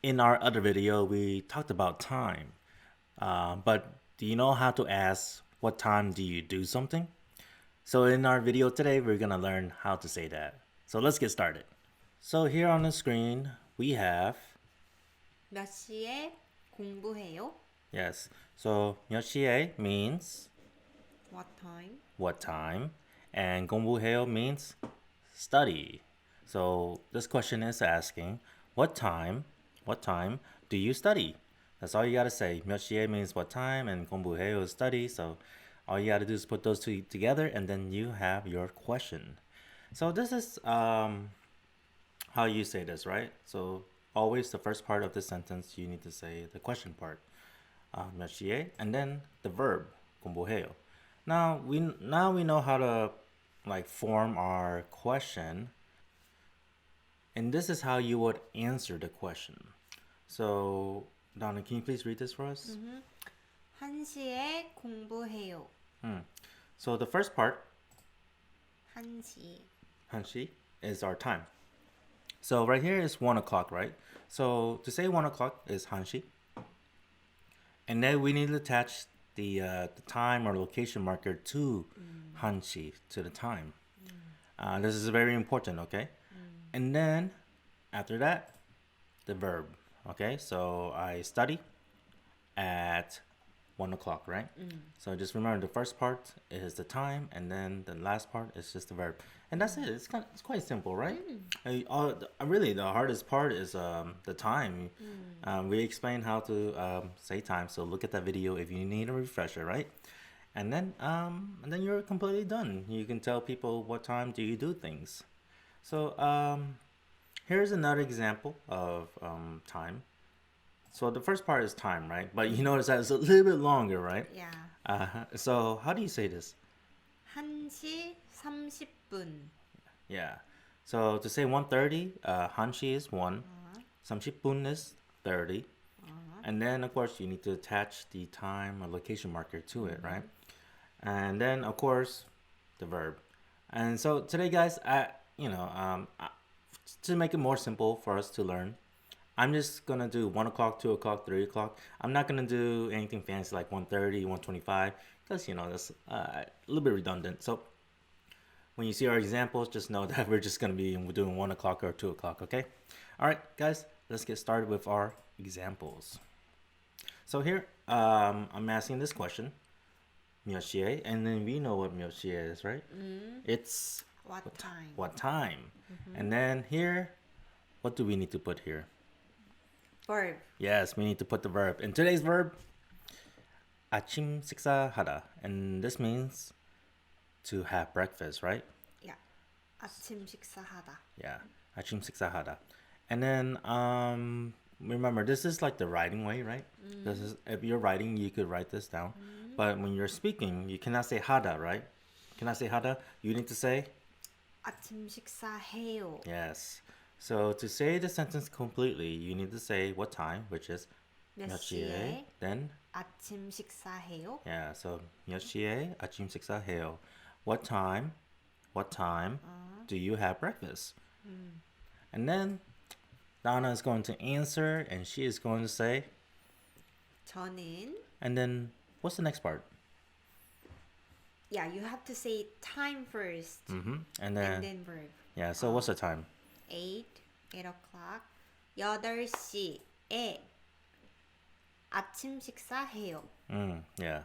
In our other video, we talked about time. But do you know how to ask what time do you do something? So in our video today, we're gonna learn how to say that. So let's get started. So here on the screen, we have, 몇 시에 공부해요? yes. So 몇 시에 means What time? what time, and 공부해요 means study. So this question is asking, what time do you study? That's all you gotta say. 몇 시에 means what time, and 공부해요 is study. So all you gotta do is put those two together, and then you have your question. So this is how you say this, right? So always the first part of the sentence you need to say the question part, 몇 시에, and then the verb 공부해요. Now we know how to like form our question, and this is how you would answer the question. So Donna, can you please read this for us? 1시에 공부해요. So the first part, 1시. 1시, is our time. So right here is 1 o'clock, right? So to say 1 o'clock is 1시. And then we need to attach the time or location marker to 1시, to the time. This is very important, okay? And then after that, the verb, okay? So I study at 1 o'clock, right? So just remember the first part is the time, and then the last part is just the verb, and that's it. It's quite simple, right? Really, the hardest part is the time. We explained how to say time, so look at that video if you need a refresher, right? And then you're completely done. You can tell people what time do you do things. So here's another example of time. So the first part is time, right? But you notice that it's a little bit longer, right? Yeah. So how do you say this? 1시 30분. Yeah. So to say 1:30, 1시 is 1, 30분 is 30. And then of course you need to attach the time or location marker to it, right? And then of course the verb. And so today, guys, to make it more simple for us to learn, I'm just gonna do 1 o'clock, 2 o'clock, 3 o'clock. I'm not gonna do anything fancy like 1:30, 1:25, because that's a little bit redundant. So when you see our examples, just know that we're just gonna be doing 1 o'clock or 2 o'clock, okay? All right, guys, let's get started with our examples. So here, I'm asking this question, 몇 시에, and then we know what 몇 시에 is, right? It's What time? what time. And then here, what do we need to put here? Verb. Yes, we need to put the verb. And today's verb, 아침 식사하다. And this means to have breakfast, right? Yeah. 아침 식사하다. Yeah, 아침 식사하다. And then remember, this is like the writing way, right? This is, if you're writing, you could write this down. But when you're speaking, you cannot say 하다, right? Cannot say 하다. You need to say 아침 식사해요. yes. So to say the sentence completely, you need to say what time, which is 몇 몇 시에. 시에 Then 아침 식사해요? yeah, so 몇 시에 아침 식사해요. What time? What time do you have breakfast? And then Donna is going to answer, and she is going to say, 저는 and then what's the next part? Yeah, you have to say time first And and then then verb. yeah, so what's the time? 8 o'clock. 8시에 아침 식사해요. Yeah.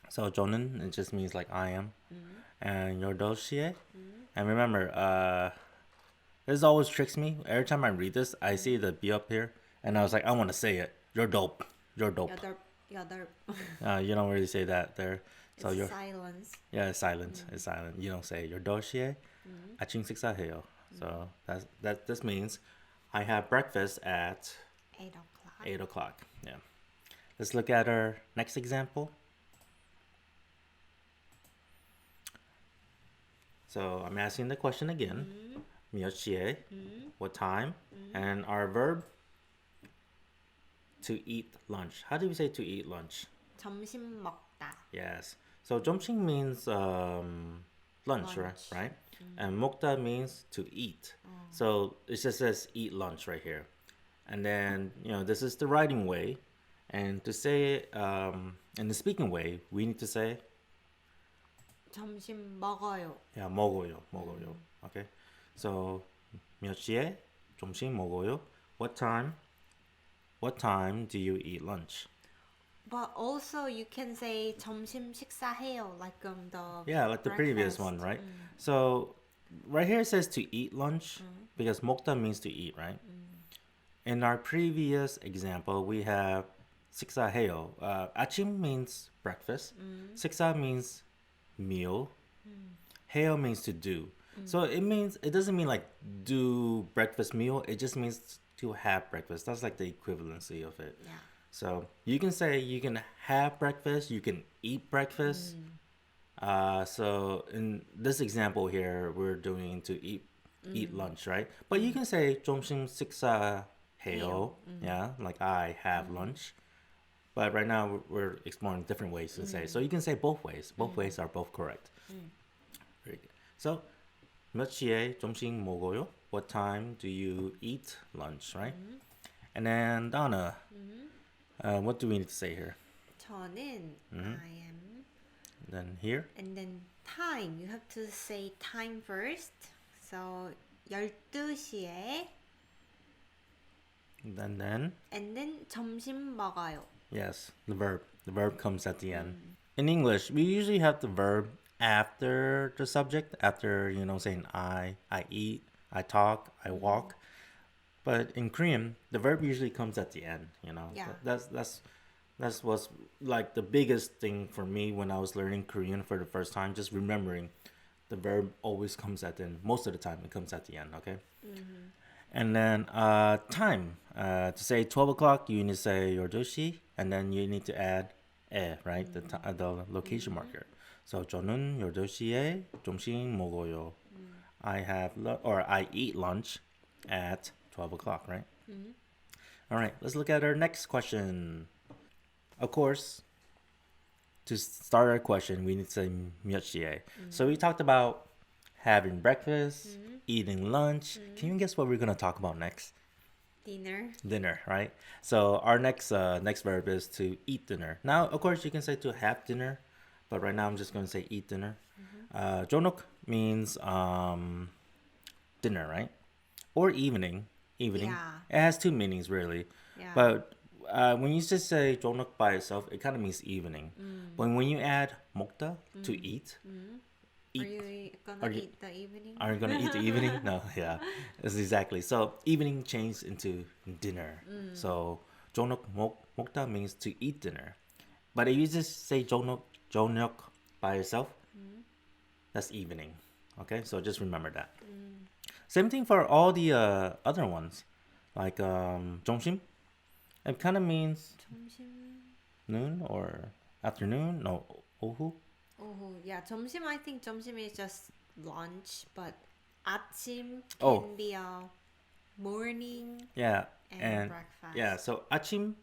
So 저는, it just means like I am, and your 도시에. And remember, this always tricks me. Every time I read this, I see the B up here, and I was like, I want to say it. You're dope. You're dope. 여덟. You don't really say that there. So It's you're silence. yeah, it's silent. It's silent. You don't say your 도시에 아침 식사해요. So this means I have breakfast at 8 o'clock. 8 o'clock. Yeah. Let's look at our next example. So I'm asking the question again. 몇 시에? What time? And our verb, to eat lunch. How do we say to eat lunch? 점심 먹다. Yes. So 점심 means lunch, right? And 먹다 means to eat. So it just says eat lunch right here. And then, this is the writing way. And to say it in the speaking way, we need to say, 점심 먹어요. yeah, 먹어요, 먹어요. Okay? So, 몇 시에 점심 먹어요? What time do you eat lunch? But also you can say 점심 식사해요, like the Yeah, like the previous breakfast. one, right? So, right here it says to eat lunch because 먹다 means to eat, right? In our previous example, we have 식사해요. 아침 means breakfast. 식사 means meal. 해요 means to do. So it doesn't mean like do breakfast meal. It just means to have breakfast. That's like the equivalency of it. Yeah. So you can say you can have breakfast, you can eat breakfast. So in this example here, we're doing to eat lunch, right? But you can say 점심 식사해요. Yeah, like I have lunch. But right now we're exploring different ways to say. So you can say both ways. Both ways are both correct. Very good. So 몇 시에 점심 먹어요? What time do you eat lunch, right? And then Donna, what do we need to say here? 저는 I am. Then here, And then time. You have to say time first. So 12시에 then and then 점심 먹어요. yes, the verb. The verb comes at the end. In English, we usually have the verb after the subject, after saying I eat, I talk, I walk. But in Korean, the verb usually comes at the end. Yeah. That's what's like the biggest thing for me when I was learning Korean for the first time. Just remembering, the verb always comes at the end. Most of the time, it comes at the end. Okay. And then time. To say 12 o'clock, you need to say 12시, and then you need to add right? The location marker. So 저는 12시에 점심 먹어요. I eat lunch at 12 o'clock, right? All right, let's look at our next question. Of course, to start our question, we need to say 몇 시에. So we talked about having breakfast, eating lunch. Can you guess what we're going to talk about next? Dinner. Dinner, right? So our next verb is to eat dinner. Now, of course, you can say to have dinner, but right now I'm just going to say eat dinner. 저녁 means dinner, right? Or evening. Evening. Yeah. It has two meanings, really. Yeah. But when you just say 저녁 by itself, it kind of means evening. But when you add 먹다, to eat, Are you gonna Are you- eat the evening? are you gonna eat the evening? No, yeah, it's exactly. So evening changed into dinner. So 저녁 먹다 means to eat dinner. But if you just say 저녁 by itself, that's evening. Okay, so just remember that. Same thing for all the other ones, like 점심. It kind of means 점심. noon or afternoon. No, 오후. Oh, yeah. 점심. I think 점심 is just lunch, but 아침 can Oh. be a morning Yeah, and breakfast. yeah. So 아침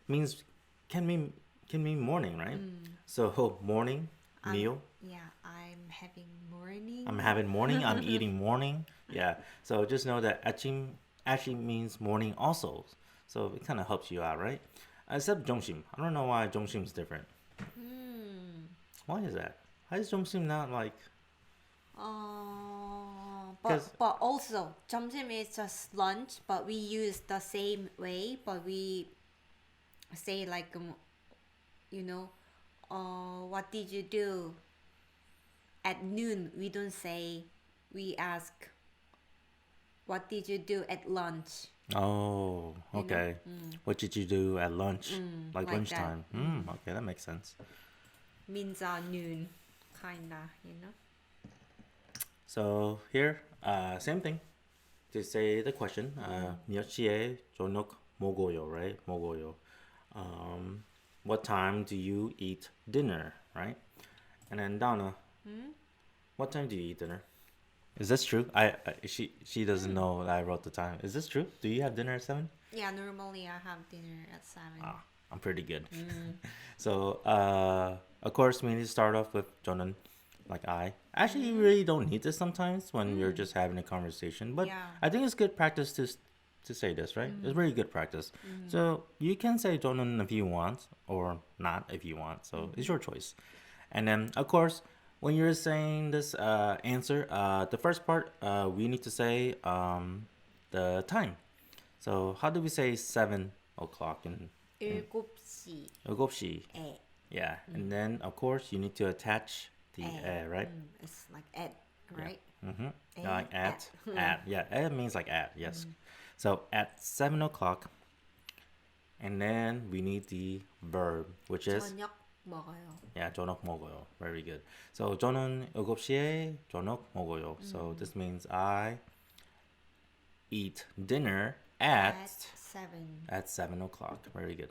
means can mean morning, right? So morning meal. Yeah, I'm having morning. I'm having morning. I'm eating morning. Yeah. So just know that 아침 actually means morning also. So it kind of helps you out, right? Except 점심. I don't know why 점심 is different. Why is that? Why is 점심 not like? But also 점심 is just lunch, but we use the same way, but we say like what did you do at noon? We don't say. We ask, what did you do at lunch? Oh, okay. What did you do at lunch? Like like lunchtime. Okay, that makes sense. Means noon, kinda. So here, same thing. To say the question, 몇 시에 저녁 먹어요, right? 먹어요. What time do you eat dinner, right? And then Donna, what time do you eat dinner? Is this true? She doesn't know that I wrote the time. Is this true? Do you have dinner at 7? Yeah, normally I have dinner at 7. Ah, I'm pretty good. So, of course, we need to start off with 저는, like I. Actually, you really don't need this sometimes when you're just having a conversation. But Yeah. I think it's good practice to to say this, right? It's very good practice. So you can say 저는 if you want or not if you want. So it's your choice. And then of course, when you're saying this answer, the first part we need to say the time. So how do we say 7 o'clock in 7시 7시? 에. Yeah, and then of course you need to attach the right? It's like at, right? Mm-hmm. Eh, Like at, yeah, it means like at, yes. So at 7 o'clock, and then we need the verb, which is 저녁 먹어요. yeah, 저녁 먹어요. Very good. So 저는 7시에 저녁 먹어요. So this means I eat dinner At at 7. 7 o'clock. Very good.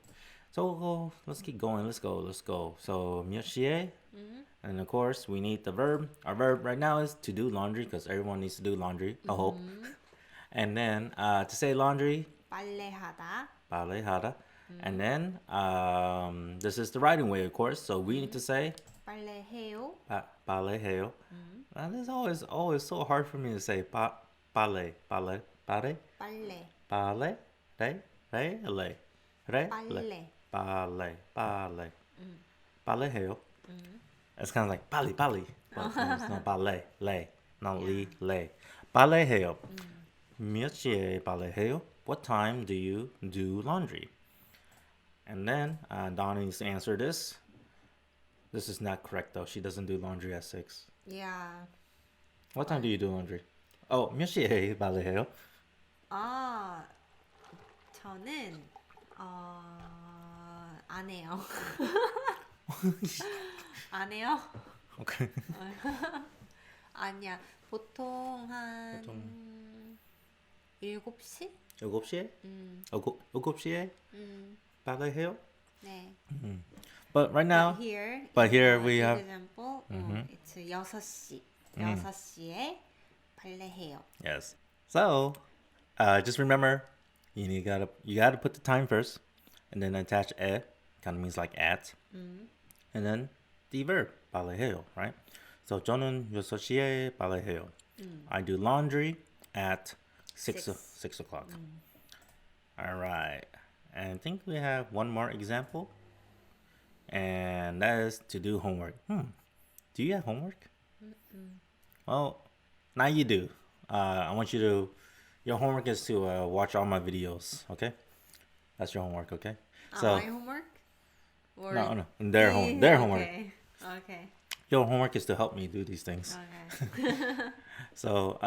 So let's keep going. Let's go. So 몇 시에? And of course, we need the verb. Our verb right now is to do laundry because everyone needs to do laundry. I hope. And then to say laundry, 빨래하다. 빨래하다. And then this is the writing way, of course. So we need to say 빨래해요. 빨래해요. And it's always so hard for me to say 빨래. 빨래. Pare, ballet. Ballet. It's kind of like pali, but it's not ballet, lay, not lay. Ballet. 몇 시에 ballet? What time do you do laundry? And then Donna needs to answer this. This is not correct though. She doesn't do laundry at 6. Yeah. What time do you do laundry? Oh, 몇 시에 ballet? 아, 저는 안 해요. 안 해요? Okay. 아니야. 보통 한 7시? 7시에? 7시에 ballet? 네. But right now, But here we have example, it's 6시. 6시에 발레해요. yes. So, just remember, you gotta put the time first, and then attach e, kind of means like at, and then the verb balle해요, right? So 저는 6시에 balle해요. I do laundry at 6 o'clock. All right, and I think we have one more example, and that is to do homework. Do you have homework? Well, now you do. I want you to. Your homework is to watch all my videos. Okay, that's your homework. Okay. So my homework? Or no, their homework. Okay. Your homework is to help me do these things. Okay. So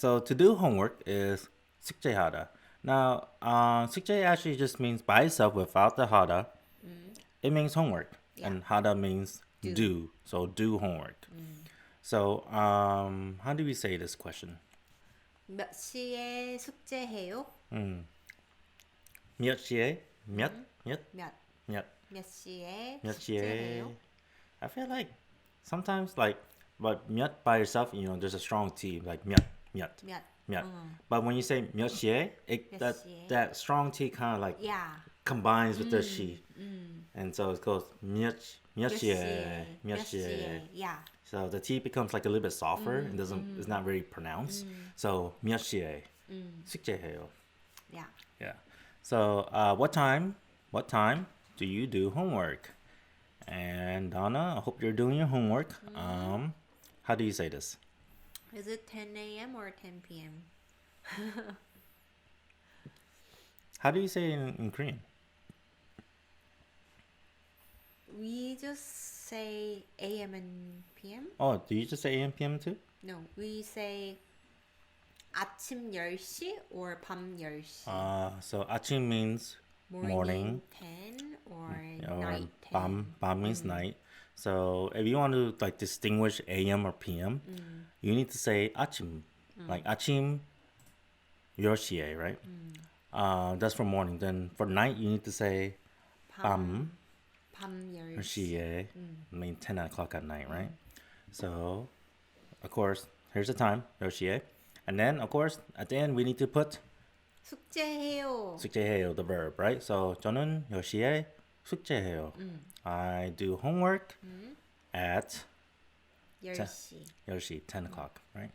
to do homework is 숙제하다. Now, 숙제 actually just means by itself without the 하다. It means homework, and 하다 means do. So do homework. So how do we say this question? 몇 시에 숙제해요? 몇 시에? 몇 시에 시에? 숙제해요? I feel like sometimes but 몇 by yourself, there's a strong T, like 몇. 몇. But when you say 몇 시에, 몇 시에? that strong T kind of like Yeah. combines with the she. And so it goes 몇 시에. Yeah. So the T becomes like a little bit softer and it's not very pronounced. So 몇 시에 숙제해요. Yeah. Yeah. So what time do you do homework? And Donna, I hope you're doing your homework. How do you say this? Is it 10 a.m. or 10 p.m.? How do you say it in Korean? We just say a.m. and p.m. Oh, do you just say AM, PM too? No, we say 아침 10시 or 밤 10시. So 아침 means morning. 10 or Or night 10. 밤 means night. So if you want to like distinguish AM or PM, you need to say 아침. Like 아침 10시에, right? That's for morning. Then for night, you need to say 밤 밤 10시. 10시에. I mean 10 o'clock at night, right? So, of course, here's the time, 10시에. And then, of course, at the end, we need to put 숙제해요. 숙제해요, the verb, right? So, 저는 10시에 숙제해요. I do homework at 10시. 10시, 10 o'clock, right?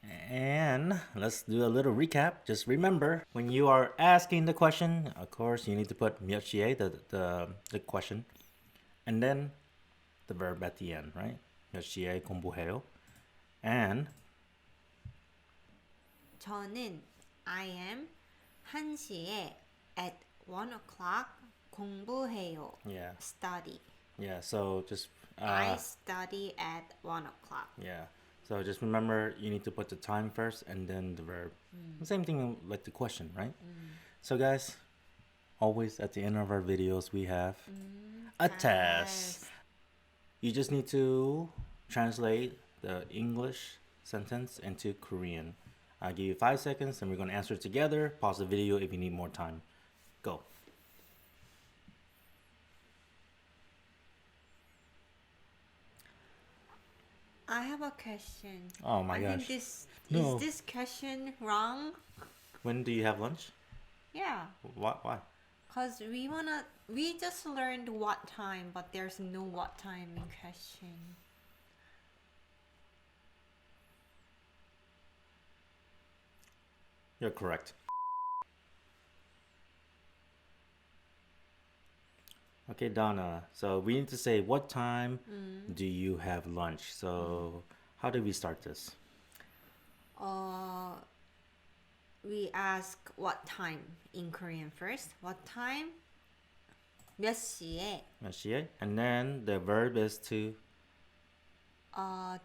And let's do a little recap. Just remember, when you are asking the question, of course, you need to put 몇 시에, the question, and then the verb at the end, right? 몇 시에 공부해요? And 저는 I am 1시에 at 1 o'clock 공부해요. yeah, Study. yeah. So just I study at 1 o'clock. yeah. So just remember, you need to put the time first and then the verb. Same thing like the question, right? So guys, always at the end of our videos we have a test. You just need to translate the English sentence into Korean. I'll give you 5 seconds and we're going to answer it together. Pause the video if you need more time. Go. I have a question. Oh my I gosh. think this No. is this question wrong? When do you have lunch? Yeah, Why? cause we just learned what time, but there's no what time in question. You're correct. Okay, Donna. So we need to say what time do you have lunch? So how do we start this? We ask what time in Korean first. What time? 몇 시에? 몇 시에? And then the verb is to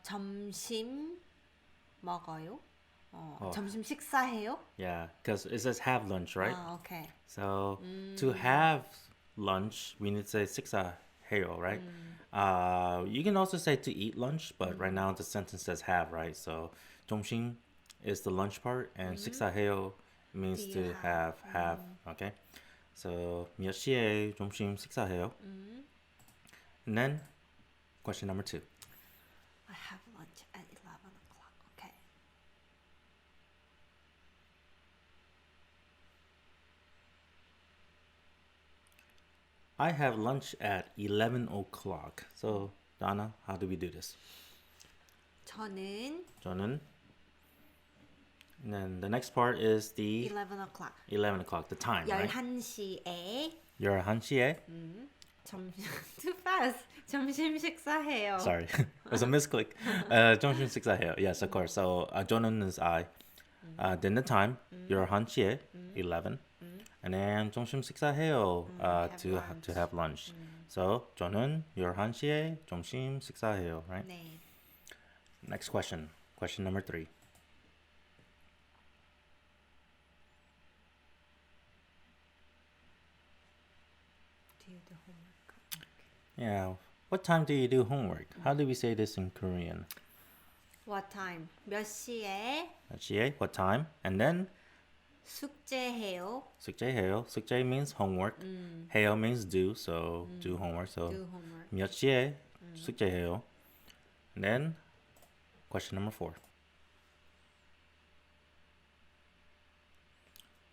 점심 먹어요? 점심 식사해요? yeah, because it says have lunch, right? Okay. So to have lunch, we need to say 식사해요, right? You can also say to eat lunch, but right now the sentence says have, right? So 점심 is the lunch part, and 식사해요 means Do to you have, okay? So 몇 시에 점심 식사해요? And then question number 2. I have lunch at 11 o'clock. Okay. I have lunch at 11 o'clock. So Donna, how do we do this? 저는 저는 and then the next part is the 11 o'clock. 11 o'clock, the time, right? 11시에 11시에? 점심 too fast. 점심 식사해요. Sorry, it was a misclick. 점심 식사해요. Yes, of course. So 저는 is I. Then the time, 11시에, 11. And then 점심 식사해요, to have lunch. So 저는 11시에 점심 식사해요, right? 네. Next question. Question number 3. Do you do homework? Yeah. What time do you do homework? How do we say this in Korean? What time? 몇 시에 몇 시에? What time? And then 숙제해요? 숙제해요. 숙제 means homework. 해요 means do. So do homework. So Do homework. 몇 시에 숙제해요? And then question number 4.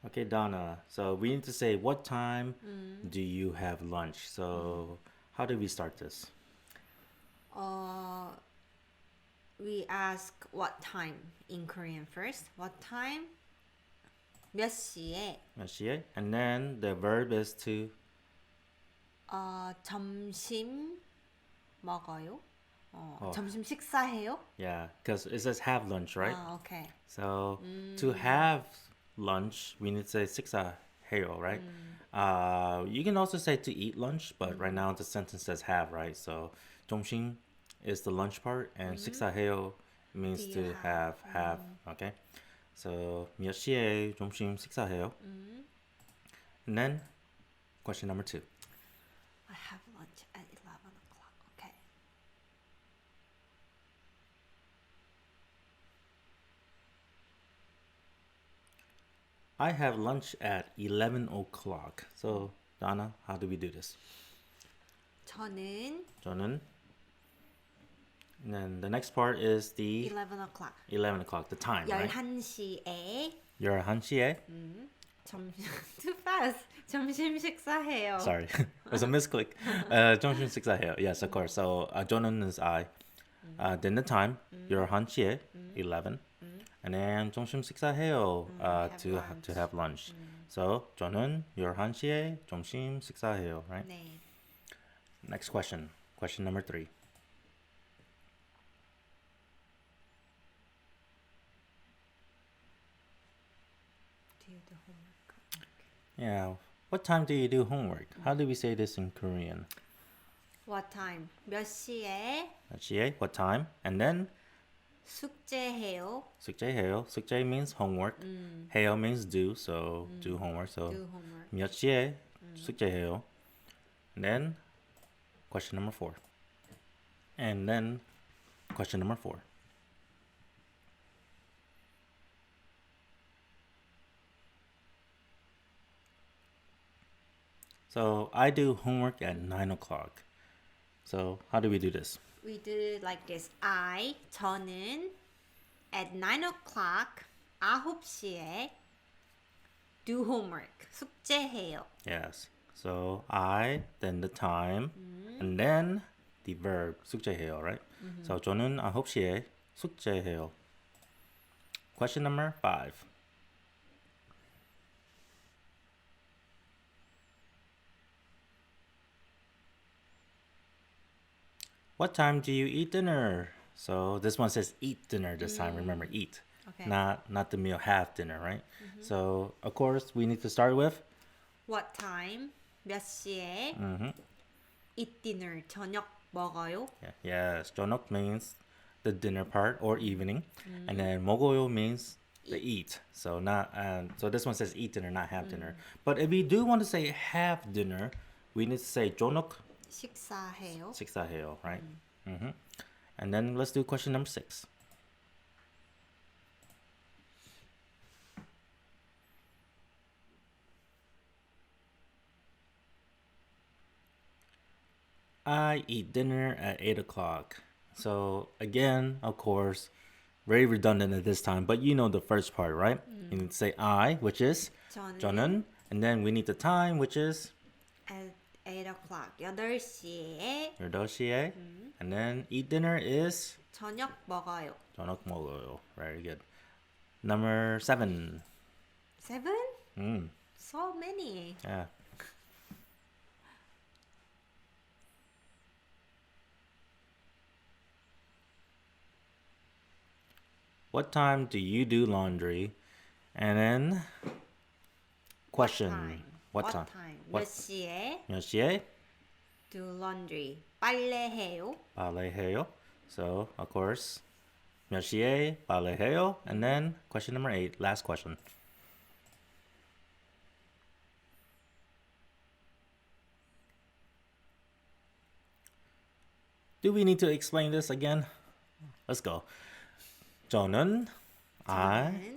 Okay, Donna. So we need to say what time do you have lunch? So how do we start this? We ask what time in Korean first. What time? 몇 시에? 몇 시에? And then the verb is to 점심 먹어요? 점심 식사해요? yeah, because it says have lunch, right? Okay. So to have lunch, we need to say 식사해요, right? You can also say to eat lunch, but right now the sentence says have, right? So 점심 is the lunch part, and 식사해요 means Do to you have, okay? So 몇 시에 점심 식사해요? And then question number 2. I have lunch at 11 o'clock. Okay. I have lunch at 11 o'clock. So Donna, how do we do this? 저는 저는 and then the next part is the 11 o'clock. 11 o'clock, the time, right? 11시에 11시에? 점심 too fast. 점심 식사해요. Sorry, it was a misclick. 점심 식사해요. Yes, of course. So 저는 is I. Then the time, 11시에, 11. and then 점심 식사해요. have To lunch. have lunch. So 저는 11시에 점심 식사해요. Right? 네. Next question. Question number 3. Do you do homework? Yeah. What time do you do homework? How do we say this in Korean? What time? 몇 시에 시에? What time? And then 숙제해요? 숙제해요. 숙제 means homework. 해요 means do. So do homework. So Do homework. 몇 시에 숙제해요? And then question number 4. And then question number 4. So I do homework at 9 o'clock. So how do we do this? We do it like this. 저는 at 9 o'clock 9시에 do homework. 숙제해요. Yes. So I, then the time, and then the verb 숙제해요, right? So 저는 9시에 숙제해요. Question number 5. What time do you eat dinner? So this one says eat dinner this time. Remember, eat. Okay. Not the meal, have dinner, right? So of course we need to start with What time? 몇 시에 eat dinner? 저녁 먹어요? yes. 저녁 means the dinner part or evening, and then 먹어요 means the eat. So not so this one says eat dinner, not have dinner. But if we do want to say have dinner, we need to say 저녁 식사해요? 식사해요, right? And then let's do question number 6. I eat dinner at 8 o'clock. So again, of course, very redundant at this time, but you know the first part, right? You need to say I, which is 저는, and then we need the time, which is at 8 o'clock 8시에 8시에, and then eat dinner is 저녁 먹어요. 저녁 먹어요. Very good. Number 7. 7? So many. Yeah. What time do you do laundry? And then question. What time? 몇 시에 몇 시에 do laundry? 빨래해요? 빨래해요? So, of course, 몇 시에 빨래해요? And then question number 8, last question. Do we need to explain this again? Let's go. 저는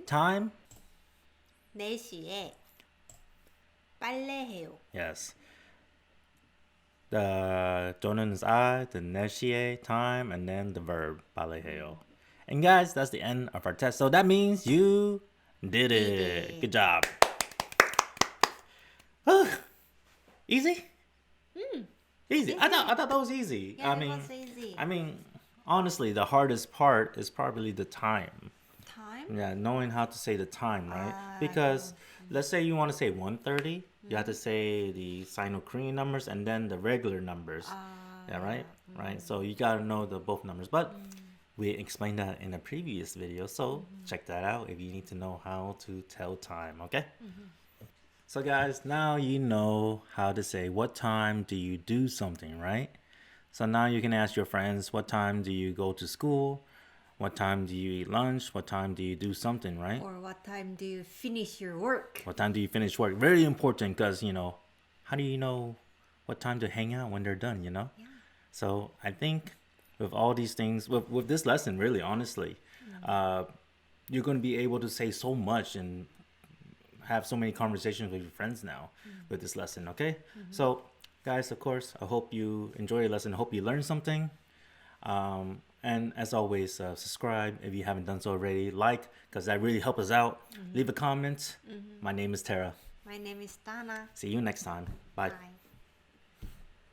time 4시에 빨래해요. yes. The 저는 is I, the 4시에 time, and then the verb 빨래해요. And guys, that's the end of our test. So that means you did it. Good job. Easy? Easy. I thought that was easy. Yeah, it was easy. I mean, honestly, the hardest part is probably the time. Time? Yeah, knowing how to say the time, right? Because let's say you want to say 1:30, you have to say the Sino-Korean numbers and then the regular numbers. Yeah, right? Right. So you got to know the both numbers. But we explained that in a previous video, so check that out if you need to know how to tell time, okay? So guys, now you know how to say what time do you do something, right? So now you can ask your friends, what time do you go to school? What time do you eat lunch? What time do you do something, right? Or what time do you finish your work? What time do you finish work? Very important because, how do you know what time to hang out when they're done, Yeah. So I think with all these things, with this lesson, really, honestly, you're going to be able to say so much and have so many conversations with your friends now with this lesson, okay? So, guys, of course, I hope you enjoy your lesson. I hope you learned something. And as always, subscribe if you haven't done so already. Like, because that really helps us out. Leave a comment. My name is Tara. My name is Dana. See you next time. Bye. Bye.